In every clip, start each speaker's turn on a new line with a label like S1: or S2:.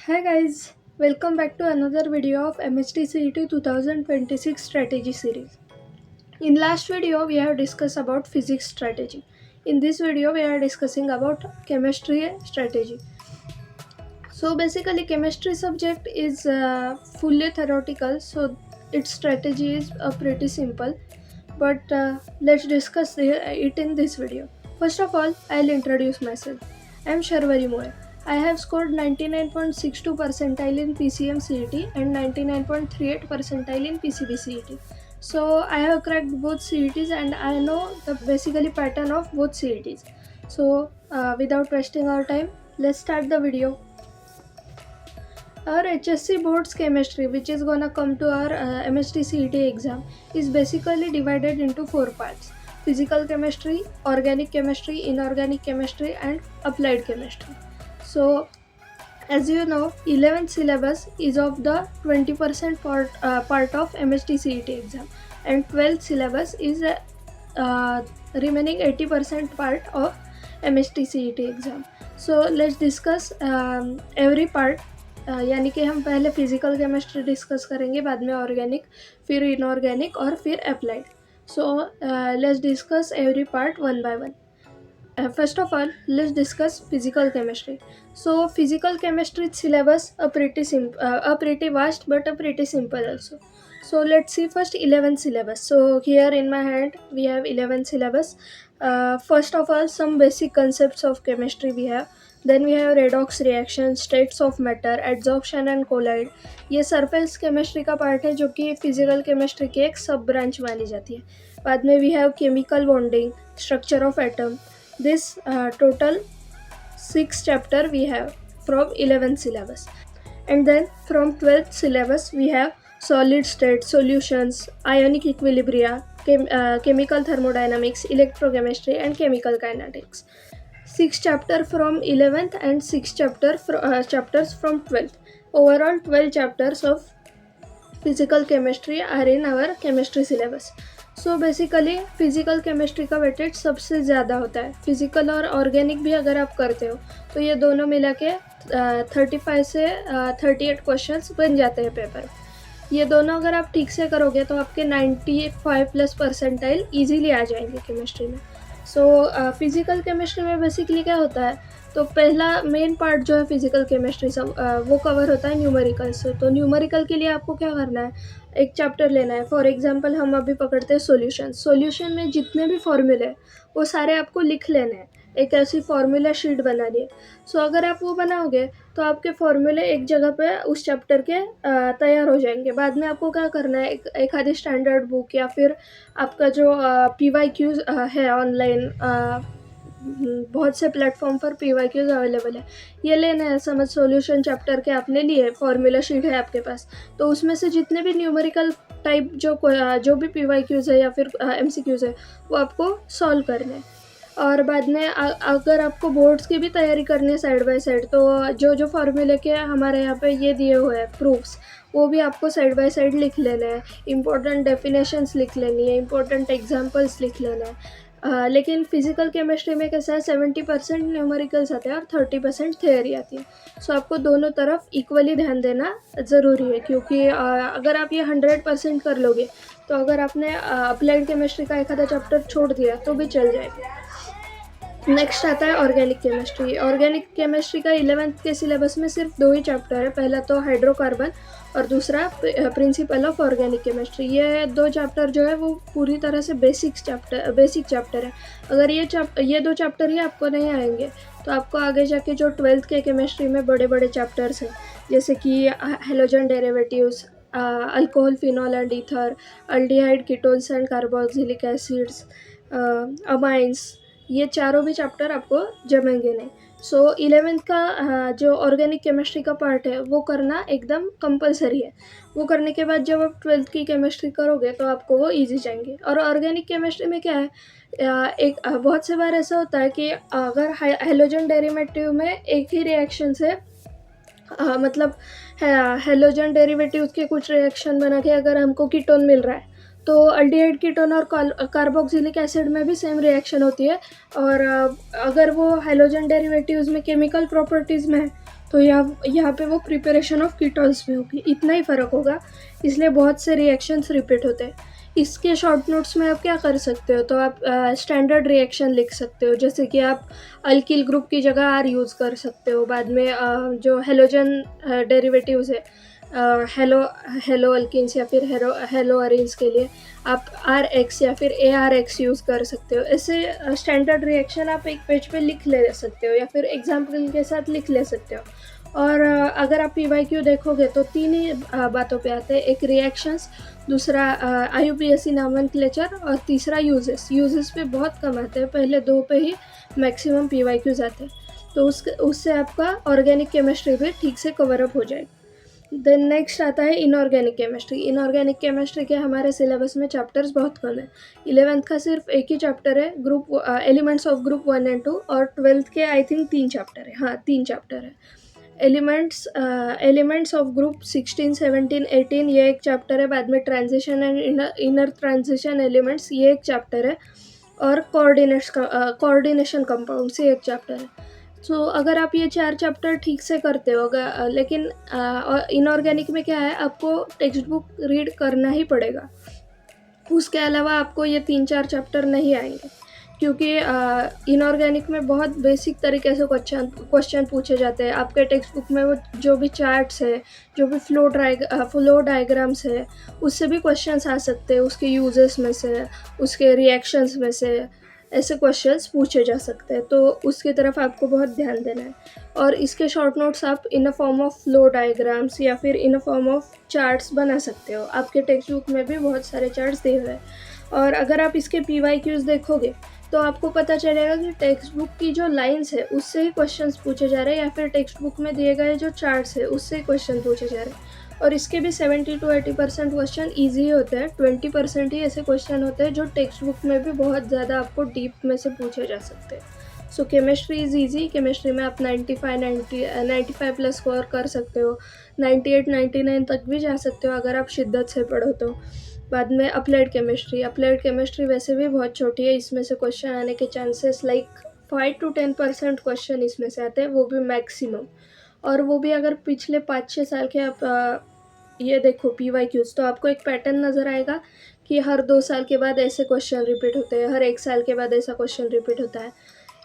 S1: Hi guys, welcome back to another video of MHTCET 2026 strategy series. In last video we have discussed about physics strategy. In this video we are discussing about chemistry strategy. So basically chemistry subject is fully theoretical, so its strategy is pretty simple, but let's discuss it in this video. First of all, I'll introduce myself. I am Sharvari Moy. I have scored 99.62 percentile in PCM CET and 99.38 percentile in PCB CET. So I have cracked both CETs and I know the basically pattern of both CETs. So without wasting our time, let's start the video. Our HSC board's chemistry, which is gonna come to our MST CET exam, is basically divided into four parts: physical chemistry, organic chemistry, inorganic chemistry, and applied chemistry. So, as you know, 11th syllabus is of the 20% part of MST CET exam, and 12th syllabus is remaining 80% part of MST CET exam. So let's discuss every part. यानी कि हम पहले physical chemistry discuss करेंगे, बाद में organic, फिर inorganic और फिर applied. So let's discuss every part one by one. First of all, let's discuss physical chemistry. So physical chemistry syllabus a pretty vast but a pretty simple also. So let's see first 11 syllabus. So here in my hand we have 11 syllabus. First of all, some basic concepts of chemistry we have. Then we have redox reaction, states of matter, adsorption and collide. ये surface chemistry का part है जो कि physical chemistry की एक सब branch मानी जाती है. बाद में we have chemical bonding, structure of atom. This total 6 chapter we have from 11th syllabus, and then from 12th syllabus we have solid state, solutions, ionic equilibria, chemical thermodynamics, electrochemistry and chemical kinetics. 6 chapter from 11th and 6 chapters from 12th. Overall 12 chapters of physical chemistry are in our chemistry syllabus. So basically physical chemistry का weightage सबसे ज़्यादा होता है. Physical और organic भी अगर आप करते हो तो ये दोनों मिला के 35 से 38 क्वेश्चंस बन जाते हैं पेपर. ये दोनों अगर आप ठीक से करोगे तो आपके 95 प्लस परसेंटाइल ईजीली आ जाएंगे केमिस्ट्री में. सो फिज़िकल केमिस्ट्री में बेसिकली क्या होता है, तो पहला मेन पार्ट जो है फिजिकल केमिस्ट्री सब वो कवर होता है न्यूमेरिकल से. तो न्यूमेरिकल के लिए आपको क्या करना है, एक चैप्टर लेना है. फॉर एग्जांपल हम अभी पकड़ते हैं सॉल्यूशन. सॉल्यूशन में जितने भी फॉर्मूले वो सारे आपको लिख लेने हैं, एक ऐसी फार्मूला शीट बनानी है. सो अगर आप वो बनाओगे तो आपके फॉर्मूले एक जगह पे उस चैप्टर के तैयार हो जाएंगे. बाद में आपको क्या करना है, एक आधी स्टैंडर्ड बुक या फिर आपका जो PYQs है ऑनलाइन, बहुत से प्लेटफॉर्म पर PYQs अवेलेबल है, ये लेना है. समझ सॉल्यूशन चैप्टर के आपने लिए, फार्मूला शीट है आपके पास, तो उसमें से जितने भी न्यूमेरिकल टाइप जो भी PYQs है या फिर MCQs है वो आपको सॉल्व करने हैं. और बाद में अगर आपको बोर्ड्स की भी तैयारी करनी है साइड बाय साइड, तो जो फार्मूले के हमारे यहाँ पे ये दिए हुए हैं प्रूफ्स, वो भी आपको साइड बाय साइड लिख लेना है. इंपॉर्टेंट डेफिनेशंस लिख लेनी है, इंपॉर्टेंट एग्जांपल्स लिख लेना है. लेकिन फिजिकल केमिस्ट्री में कैसा है, 70% न्यूमेरिकल्स आते हैं और 30% थियोरी आती है. सो आपको दोनों तरफ इक्वली ध्यान देना ज़रूरी है, क्योंकि अगर आप ये 100% कर लोगे तो अगर आपने अप्लाइड केमिस्ट्री का एक आधा चैप्टर छोड़ दिया तो भी चल जाएगा. नेक्स्ट आता है ऑर्गेनिक केमिस्ट्री. ऑर्गेनिक केमिस्ट्री का 11th के सिलेबस में सिर्फ 2 ही चैप्टर है. पहला तो हाइड्रोकार्बन और दूसरा प्रिंसिपल ऑफ ऑर्गेनिक केमिस्ट्री. ये 2 चैप्टर जो है वो पूरी तरह से बेसिक चैप्टर है. अगर ये 2 चैप्टर ही आपको नहीं आएंगे तो आपको आगे जाके जो 12th के केमिस्ट्री में बड़े बड़े चैप्टर्स हैं, जैसे कि halogen derivatives, alcohol, phenol and ether, aldehyde, ketones and carboxylic acids, amines, ये चारों भी चैप्टर आपको जमेंगे नहीं. सो 11th का जो ऑर्गेनिक केमिस्ट्री का पार्ट है वो करना एकदम कंपलसरी है. वो करने के बाद जब आप 12th की केमिस्ट्री करोगे तो आपको वो इजी जाएंगे. और ऑर्गेनिक केमिस्ट्री में क्या है, बहुत से बार ऐसा होता है कि अगर हेलोजन डेरिवेटिव में एक ही रिएक्शन से मतलब हेलोजन डेरिवेटिव के कुछ रिएक्शन बना के अगर हमको कीटोन मिल रहा है तो अल्डिहाइड कीटोन और कार्बोक्सिलिक एसिड में भी सेम रिएक्शन होती है. और अगर वो हेलोजन डेरिवेटिव्स में केमिकल प्रॉपर्टीज़ में है तो यहाँ पे वो प्रिपरेशन ऑफ कीटोन्स में होगी, इतना ही फ़र्क होगा, इसलिए बहुत से रिएक्शंस रिपीट होते हैं। इसके शॉर्ट नोट्स में आप क्या कर सकते हो, तो आप स्टैंडर्ड रिएक्शन लिख सकते हो, जैसे कि आप अल्किल ग्रुप की जगह आर यूज़ कर सकते हो। बाद में जो हेलोजन डेरिवेटिव्स है, हेलो अल्किन्स या फिर हेलो अरेन्स के लिए आप आर एक्स या फिर ए आर एक्स यूज़ कर सकते हो। ऐसे स्टैंडर्ड रिएक्शन आप एक पेज पे लिख ले सकते हो या फिर एग्जाम्पल के साथ लिख ले सकते हो। और अगर आप PYQ देखोगे तो तीन ही बातों पे आते हैं, एक रिएक्शंस, दूसरा IUPAC नॉमेनक्लेचर और तीसरा यूजेस पे बहुत कम आते हैं, पहले दो पे ही मैक्सिमम PYQs आते हैं। तो उससे आपका ऑर्गेनिक केमिस्ट्री भी ठीक से कवर अप हो जाएगा। देन नेक्स्ट आता है इनऑर्गेनिक केमिस्ट्री। इनऑर्गेनिक केमिस्ट्री के हमारे सिलेबस में चैप्टर्स बहुत कम है। 11th का सिर्फ एक ही चैप्टर है, group elements of group 1 and 2, और 12th के आई थिंक 3 चैप्टर है। हाँ, 3 चैप्टर है। एलिमेंट्स ऑफ ग्रुप 16, 17, 18 ये एक चैप्टर है। बाद में transition and inner transition elements ये एक चैप्टर है, और कोऑर्डिनेशन कंपाउंड्स ये एक चैप्टर है। सो अगर आप ये 4 चैप्टर ठीक से करते हो, लेकिन इनऑर्गेनिक में क्या है, आपको टेक्स्ट बुक रीड करना ही पड़ेगा, उसके अलावा आपको ये 3-4 चैप्टर नहीं आएंगे, क्योंकि इनऑर्गेनिक में बहुत बेसिक तरीके से क्वेश्चन पूछे जाते हैं। आपके टेक्स्ट बुक में वो जो भी चार्ट्स है, जो भी फ्लो डायग्राम्स है, उससे भी क्वेश्चंस आ सकते हैं, उसके यूजेस में से, उसके रिएक्शंस में से, ऐसे क्वेश्चंस पूछे जा सकते हैं। तो उसकी तरफ आपको बहुत ध्यान देना है। और इसके शॉर्ट नोट्स आप in a form of flow diagrams या फिर in a form of charts बना सकते हो। आपके टेक्स्ट बुक में भी बहुत सारे चार्ट्स दिए हुए हैं। और अगर आप इसके PYQs देखोगे तो आपको पता चलेगा कि टेक्स्ट बुक की जो लाइन्स है उससे ही क्वेश्चंस पूछे जा रहे हैं, या फिर टेक्स्ट बुक में दिए गए जो चार्ट्स है उससे ही क्वेश्चन पूछे जा रहे हैं। और इसके भी 70 to 80% क्वेश्चन ईजी होते हैं, 20% ही ऐसे क्वेश्चन होते हैं जो टेक्स्ट बुक में भी बहुत ज़्यादा आपको डीप में से पूछे जा सकते हैं। सो केमिस्ट्री इज़ ईजी। केमिस्ट्री में आप 95 प्लस स्कोर कर सकते हो, 98, 99 तक भी जा सकते हो अगर आप शिद्दत से पढ़ो तो। बाद में अप्लाइड केमिस्ट्री वैसे भी बहुत छोटी है, इसमें से क्वेश्चन आने के चांसेस लाइक 5 to 10% क्वेश्चन इसमें से आते हैं, वो भी मैक्सिमम। और वो भी अगर पिछले 5-6 साल के आप ये देखो PYQs, तो आपको एक पैटर्न नज़र आएगा कि हर 2 साल के बाद ऐसे क्वेश्चन रिपीट होते हैं, हर 1 साल के बाद ऐसा क्वेश्चन रिपीट होता है।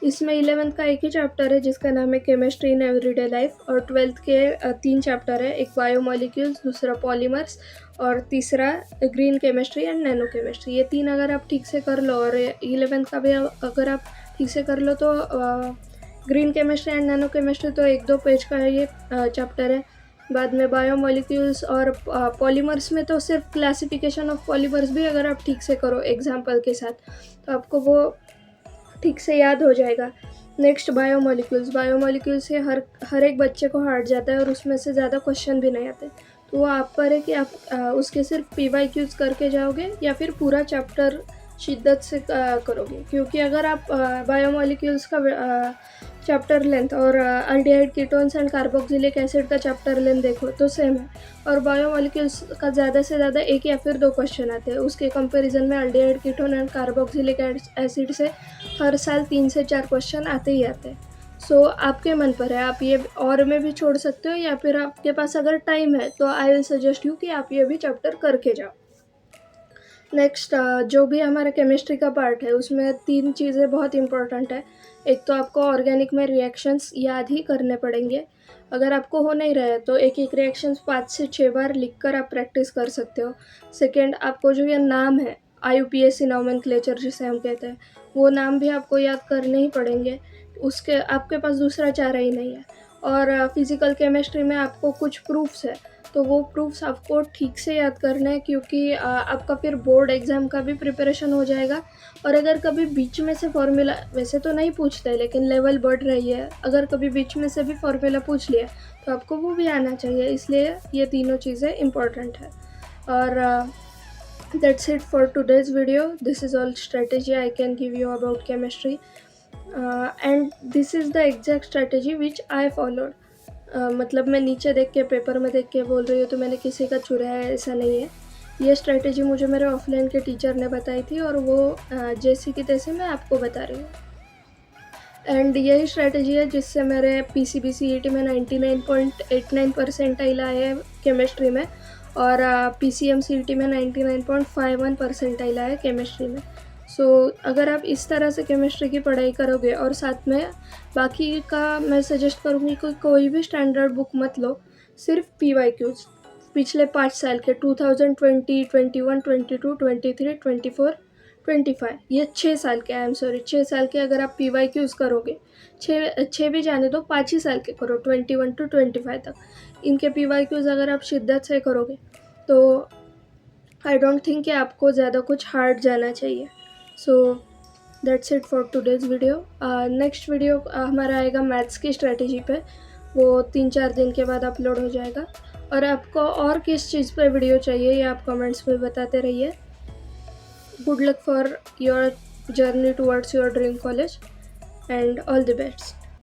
S1: इसमें 11th का एक ही चैप्टर है जिसका नाम है केमिस्ट्री इन एवरीडे लाइफ, और 12th के 3 चैप्टर है, एक बायोमोलिक्यूल्स, दूसरा पॉलीमर्स, और तीसरा green chemistry and nano chemistry. ये 3 अगर आप ठीक से कर लो, और 11th का भी अगर आप ठीक से कर लो, तो green chemistry and nano chemistry तो 1-2 पेज का है ये चैप्टर है। बाद में बायोमोलिक्यूल्स और पॉलीमर्स में तो सिर्फ क्लासिफिकेशन ऑफ पॉलीमर्स भी अगर आप ठीक से करो एग्जाम्पल के साथ, तो आपको वो ठीक से याद हो जाएगा। नेक्स्ट बायोमोलिक्यूल्स से हर एक बच्चे को हार्ट जाता है, और उसमें से ज़्यादा क्वेश्चन भी नहीं आते। तो वो आप पर है कि आप उसके सिर्फ PYQs करके जाओगे या फिर पूरा चैप्टर शिद्दत से करोगे, क्योंकि अगर आप बायोमोलिक्यूल्स का चैप्टर लेंथ और aldehyde ketones and carboxylic acid का चैप्टर लेंथ देखो तो सेम है, और बायोमोलिक्यूल्स का ज़्यादा से ज़्यादा 1 या फिर 2 क्वेश्चन आते हैं। उसके कंपैरिजन में aldehyde ketone and carboxylic acid से हर साल 3 से 4 क्वेश्चन आते ही आते हैं। सो आपके मन पर है, आप ये और में भी छोड़ सकते हो, या फिर आपके पास अगर टाइम है तो आई विल सजेस्ट यू कि आप ये भी चैप्टर करके जाओ। नेक्स्ट जो भी हमारा केमिस्ट्री का पार्ट है उसमें 3 चीज़ें बहुत इंपॉर्टेंट है। एक तो आपको ऑर्गेनिक में रिएक्शंस याद ही करने पड़ेंगे। अगर आपको हो नहीं रहा है तो एक एक रिएक्शंस 5 से 6 बार लिखकर आप प्रैक्टिस कर सकते हो। सेकेंड, आपको जो ये नाम है IUPAC नॉमेनक्लेचर जिसे हम कहते हैं, वो नाम भी आपको याद करने ही पड़ेंगे, उसके आपके पास दूसरा चारा ही नहीं है। और फिज़िकल केमिस्ट्री में आपको कुछ प्रूफ्स है, तो वो प्रूफ्स आपको ठीक से याद करना है, क्योंकि आपका फिर बोर्ड एग्ज़ाम का भी प्रिपरेशन हो जाएगा। और अगर कभी बीच में से फॉर्मूला, वैसे तो नहीं पूछते लेकिन लेवल बढ़ रही है, अगर कभी बीच में से भी फॉर्मूला पूछ लिया तो आपको वो भी आना चाहिए, इसलिए ये तीनों चीज़ें इम्पॉर्टेंट है। और that's it for today's video. This is all strategy I can give you about chemistry, and this is the exact strategy which I followed. मतलब मैं नीचे देख के, पेपर में देख के बोल रही हूँ तो मैंने किसी का चुरा है ऐसा नहीं है। ये स्ट्रेटेजी मुझे मेरे ऑफलाइन के टीचर ने बताई थी, और वो जैसी की तैसी मैं आपको बता रही हूँ। एंड यही स्ट्रैटेजी है जिससे मेरे PCB-CET में 99.89 परसेंटाइल आए हैं केमिस्ट्री में, और PCM-CET में 99.51 परसेंटाइल आए केमिस्ट्री में। सो अगर आप इस तरह से केमिस्ट्री की पढ़ाई करोगे और साथ में बाकी का मैं सजेस्ट करूँगी कि कोई भी स्टैंडर्ड बुक मत लो, सिर्फ PYQs पिछले 5 साल के 2020, 21, 22, 23, 24, 25, ये 6 साल के, 6 साल के अगर आप PYQs करोगे, 6 भी जाने दो, 5 ही साल के करो 21 to 25 तक, इनके PYQs अगर आप शिद्दत से करोगे तो आई डोंट थिंक कि आपको ज़्यादा कुछ हार्ड जाना चाहिए। So that's it for today's video. Next video हमारा आएगा मैथ्स की स्ट्रैटेजी पे, वो 3-4 दिन के बाद अपलोड हो जाएगा। और आपको और किस चीज़ पे वीडियो चाहिए ये आप कमेंट्स में बताते रहिए। Good luck for your journey towards your dream college and all the best.